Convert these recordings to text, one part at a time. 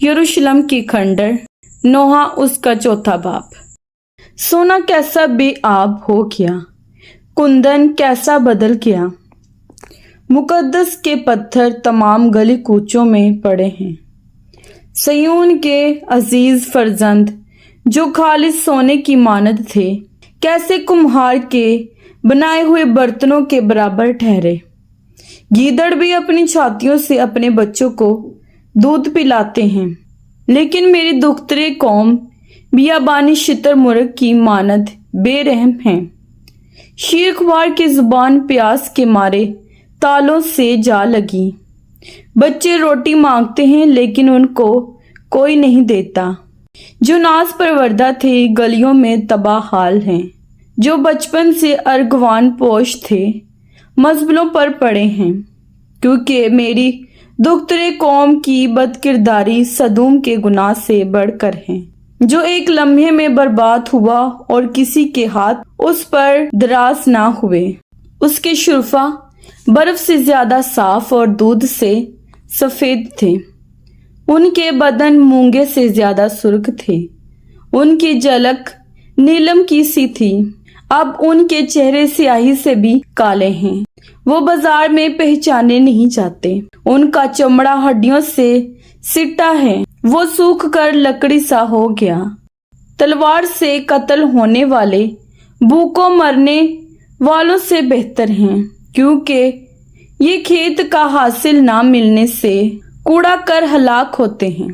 यरूशलेम की खंडर, नोहा उसका चौथा बाप। सोना कैसा बेआब हो गया, कुंदन कैसा बदल गया। मुकद्दस के पत्थर तमाम गली कूचों में पड़े हैं। सयून के अजीज फर्जंद जो खालिस सोने की मानद थे, कैसे कुम्हार के बनाए हुए बर्तनों के बराबर ठहरे। गीदड़ भी अपनी छातियों से अपने बच्चों को दूध पिलाते हैं, लेकिन मेरी दुख्तरे कौम बियाबानी शितर मुर्ग की मानद बेरहम हैं। शीरख्वार की जुबान प्यास के मारे तालों से जा लगी। बच्चे रोटी मांगते हैं लेकिन उनको कोई नहीं देता। जो नाज परवरदा थे गलियों में तबाह हाल हैं। जो बचपन से अर्गवान पोश थे मजबलों पर पड़े हैं, क्योंकि मेरी दुख्तरे कौम की बदकिरदारी सदूम के गुनाह से बढ़कर है, जो एक लम्हे में बर्बाद हुआ और किसी के हाथ उस पर दराज ना हुए। उसके शुरफा बर्फ से ज्यादा साफ और दूध से सफेद थे। उनके बदन मूंगे से ज्यादा सुर्ख थे। उनकी झलक नीलम की सी थी। अब उनके चेहरे स्याही से भी काले हैं। वो बाजार में पहचाने नहीं जाते। उनका चमड़ा हड्डियों से सिट्टा है। वो सूख कर लकड़ी सा हो गया। तलवार से कत्ल होने वाले भूखों मरने वालों से बेहतर हैं, क्योंकि ये खेत का हासिल ना मिलने से कूड़ा कर हलाक होते हैं।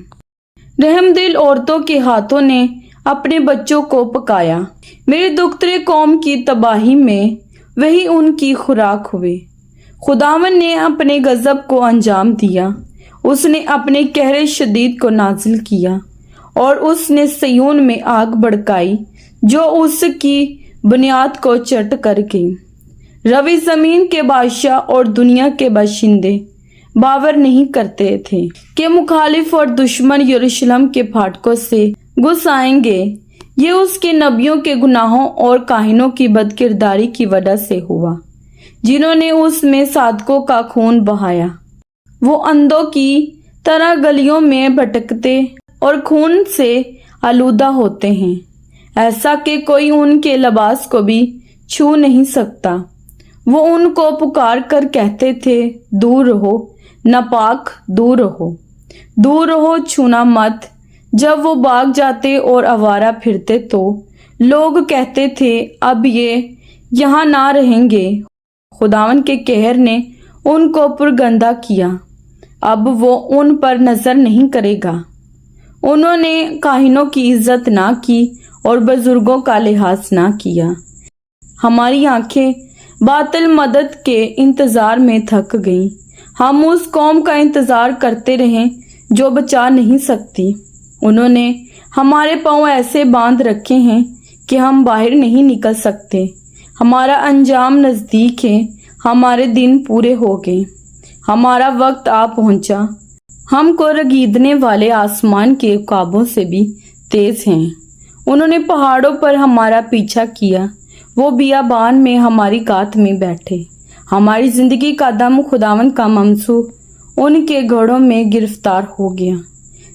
रहमदिल औरतों के हाथों ने अपने बच्चों को पकाया। मेरे दुख्तरे कौम की तबाही में वही उनकी खुराक हुए। खुदावन ने अपने गजब को अंजाम दिया। उसने अपने कहरे शदीद को नाजिल किया और उसने सयून में आग भड़काई जो उसकी बुनियाद को चट कर गई। रवि जमीन के बादशाह और दुनिया के बाशिंदे बावर नहीं करते थे कि मुखालिफ और दुश्मन यरूशलेम के फाटकों से घुस आएंगे। ये उसके नबियों के गुनाहों और काहिनों की बदकिरदारी की वजह से हुआ, जिन्होंने उसमें सादकों का खून बहाया। वो अंधों की तरह गलियों में भटकते और खून से आलूदा होते हैं, ऐसा कि कोई उनके लिबास को भी छू नहीं सकता। वो उनको पुकार कर कहते थे, दूर रहो नापाक, दूर रहो, दूर रहो, छूना मत। जब वो भाग जाते और आवारा फिरते तो लोग कहते थे, अब ये यहाँ ना रहेंगे। खुदावन के कहर ने उनको पुरगंदा किया। अब वो उन पर नजर नहीं करेगा। उन्होंने काहिनों की इज्जत ना की और बुजुर्गों का लिहाज ना किया। हमारी आंखें बातिल मदद के इंतजार में थक गईं। हम उस कौम का इंतजार करते रहें जो बचा नहीं सकती। उन्होंने हमारे पांव ऐसे बांध रखे हैं कि हम बाहर नहीं निकल सकते। हमारा अंजाम नजदीक है। हमारे दिन पूरे हो गए। हमारा वक्त आ पहुंचा। हमको रगीदने वाले आसमान के उकाबों से भी तेज हैं। उन्होंने पहाड़ों पर हमारा पीछा किया। वो बियाबान में हमारी गात में बैठे। हमारी जिंदगी का दम खुदावन का ममसू उनके घड़ों में गिरफ्तार हो गया,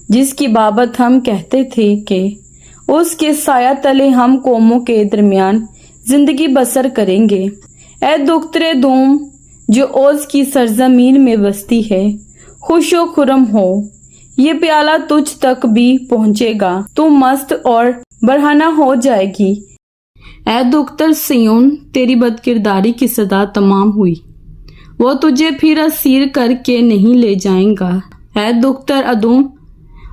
जिसकी बाबत हम कहते थे कि उसके साया तले हम कौमों के दरमियान जिंदगी बसर करेंगे। ए दुख्तरे दूम जो ओज की सरजमीन में बसती है, खुशो खुरम हो। ये प्याला तुझ तक भी पहुंचेगा। तू मस्त और बरहना हो जाएगी। ए दुख्तर सियोन, तेरी बदकिरदारी की सदा तमाम हुई। वो तुझे फिर असीर करके नहीं ले जाएगा। ए दुख्तर अदूम,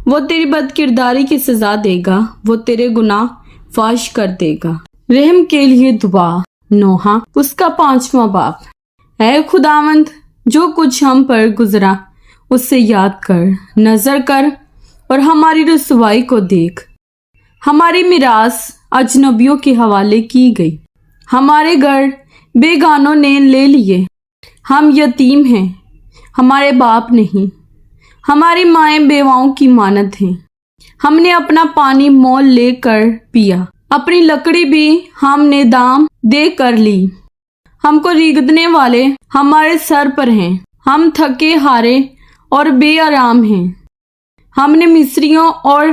वो तेरी बदकिरदारी की सजा देगा। वो तेरे गुनाह फाश कर देगा। रहम के लिए दुआ, नोहा उसका 5वां बाप। ऐ खुदावंद, जो कुछ हम पर गुजरा उससे याद कर, नजर कर और हमारी रुसवाई को देख। हमारी मिरास अजनबियों के हवाले की गई। हमारे घर बेगानों ने ले लिए। हम यतीम हैं, हमारे बाप नहीं। हमारी माएं बेवाओं की मानद हैं। हमने अपना पानी मोल लेकर पिया। अपनी लकड़ी भी हमने दाम दे कर ली। हमको रीगदने वाले हमारे सर पर हैं। हम थके हारे और बेआराम हैं। ہم نے مصریوں اور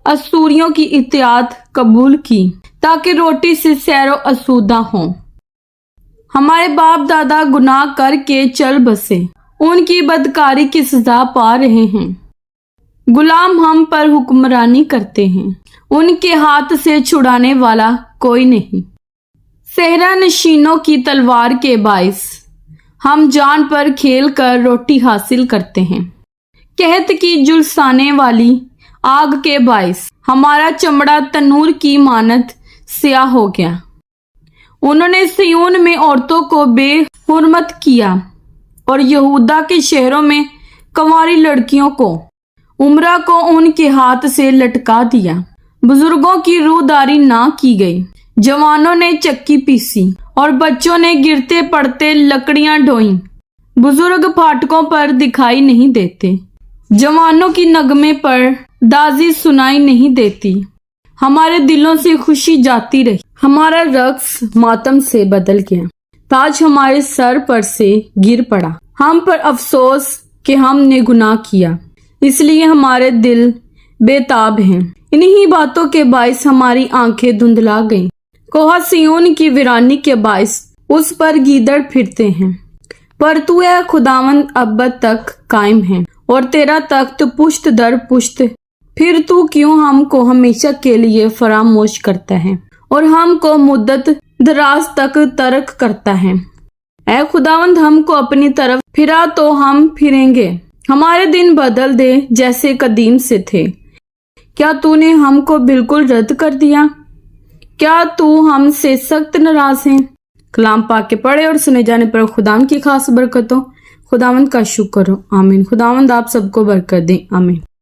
اسوریوں کی اطاعت قبول کی تاکہ روٹی سے سیر و اسودہ ہوں۔ ہمارے باپ دادا گناہ کر کے چل بسے، ان کی بدکاری کی سزا پا رہے ہیں۔ غلام ہم پر حکمرانی کرتے ہیں، ان کے ہاتھ سے چھڑانے والا کوئی نہیں۔ صحرا نشینوں کی تلوار کے باعث ہم جان پر کھیل کر روٹی حاصل کرتے ہیں۔ قحط کی جھلسانے والی آگ کے باعث ہمارا چمڑا تنور کی مانند سیاہ ہو گیا۔ انہوں نے سیون میں عورتوں کو بے حرمت کیا اور یہودا کے شہروں میں کنواری لڑکیوں کو عمرہ کو ان کے ہاتھ سے لٹکا دیا۔ بزرگوں کی روح نہ کی گئی، جوانوں نے چکی پیسی اور بچوں نے گرتے پڑتے لکڑیاں ڈھوئیں۔ بزرگ پھاٹکوں پر دکھائی نہیں دیتے، جوانوں کی نغمے پر دازی سنائی نہیں دیتی۔ ہمارے دلوں سے خوشی جاتی رہی، ہمارا رقص ماتم سے بدل گیا، تاج ہمارے سر پر سے گر پڑا۔ ہم پر افسوس کہ ہم نے گناہ کیا، اس لیے ہمارے دل بے تاب ہیں۔ انہی باتوں کے باعث ہماری آنکھیں دھندلا گئیں۔ کوہ سیون کی ویرانی کے باعث اس پر گیدڑ پھرتے ہیں، پر تو اے خداوند ابد تک قائم ہے اور تیرا تخت پشت در پشت۔ پھر تو کیوں ہم کو ہمیشہ کے لیے فراموش کرتا ہے اور ہم کو مدت دراز تک ترک کرتا ہے؟ اے خداوند ہم کو اپنی طرف پھرا تو ہم پھریں گے، ہمارے دن بدل دے جیسے قدیم سے تھے۔ کیا تو نے ہم کو بالکل رد کر دیا؟ کیا تو ہم سے سخت ناراض ہے؟ کلام پاک کے پڑھے اور سنے جانے پر خداوند کی خاص برکت ہو۔ خداوند کا شکر ہو، آمین۔ خداوند آپ سب کو برکت دے، آمین۔